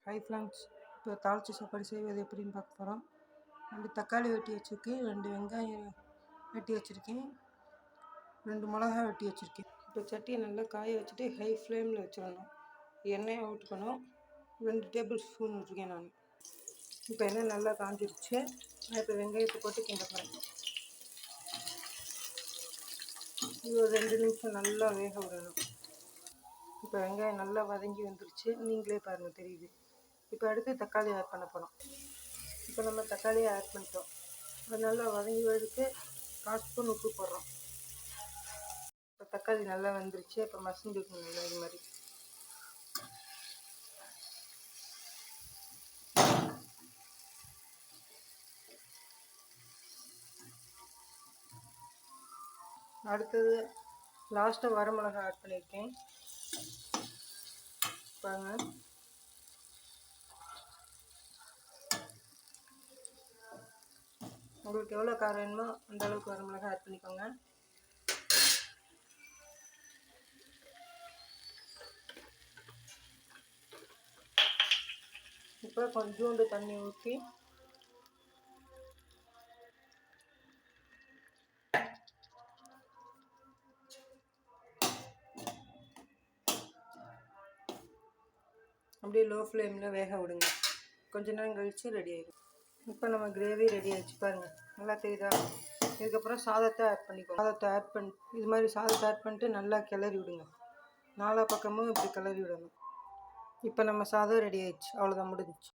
Hi friends, இப்போ தாளிச்ச சாப்பாடு செய்வது எப்படின்னு பார்க்க போகிறோம். 2 தக்காளி வெட்டி வச்சுருக்கேன், 2 வெங்காயம் வெட்டி வச்சுருக்கேன், 2 மிளகா வெட்டி வச்சுருக்கேன். இப்போ சட்டியை நல்லா காய வச்சுட்டு ஹை ஃப்ளேமில் வச்சிடணும். எண்ணெயை ஊற்றுக்கணும். 2 டேபிள் ஸ்பூன் வச்சுருக்கேன் நான். இப்போ எண்ணெய் நல்லா காஞ்சிருச்சு. நான் இப்போ வெங்காயத்தை போட்டு கிண்ட போகிறேன். இது ஒரு 2 நிமிஷம் நல்லா வேக விடணும். இப்போ வெங்காயம் நல்லா வதங்கி வந்துருச்சு, நீங்களே பாருங்கள், தெரியுது. இப்போ அடுத்து தக்காளி ஆட் பண்ண போகிறோம். இப்போ நம்ம தக்காளியை ஆட் பண்ணிட்டோம். அது நல்லா வதங்கி வரதுக்கு 1/4 ஸ்பூன் உப்பு போடுறோம். இப்போ தக்காளி நல்லா வந்துருச்சு. இப்போ மசிஞ்சுக்கணும் நல்லா இது மாதிரி. அடுத்தது லாஸ்ட்டாக வரமிளகா ஆட் பண்ணியிருக்கேன் பாருங்க. உங்களுக்கு எவ்வளோ காரம் வேணுமோ அந்த அளவுக்கு வரமிளகா ஆட் பண்ணிக்கோங்க. இப்போ கொஞ்சோண்டு தண்ணி ஊற்றி அப்படியே லோ ஃப்ளேமில் வேக விடுங்க. கொஞ்ச நேரம் கழித்து ரெடி ஆகிடும். இப்போ நம்ம கிரேவி ரெடி ஆகிடுச்சு பாருங்கள், நல்லா தெரியுதா? இதுக்கப்புறம் சாதத்தை ஆட் பண்ணிக்கோ. சாதத்தை ஆட் பண்ணி இது மாதிரி சாதத்தை ஆட் பண்ணிட்டு நல்லா கிளறி விடுங்க. 4 பக்கமும் இப்படி கிளறி விடணும். இப்போ நம்ம சாதம் ரெடி ஆகிடுச்சு. அவ்வளோதான், முடிஞ்சிச்சு.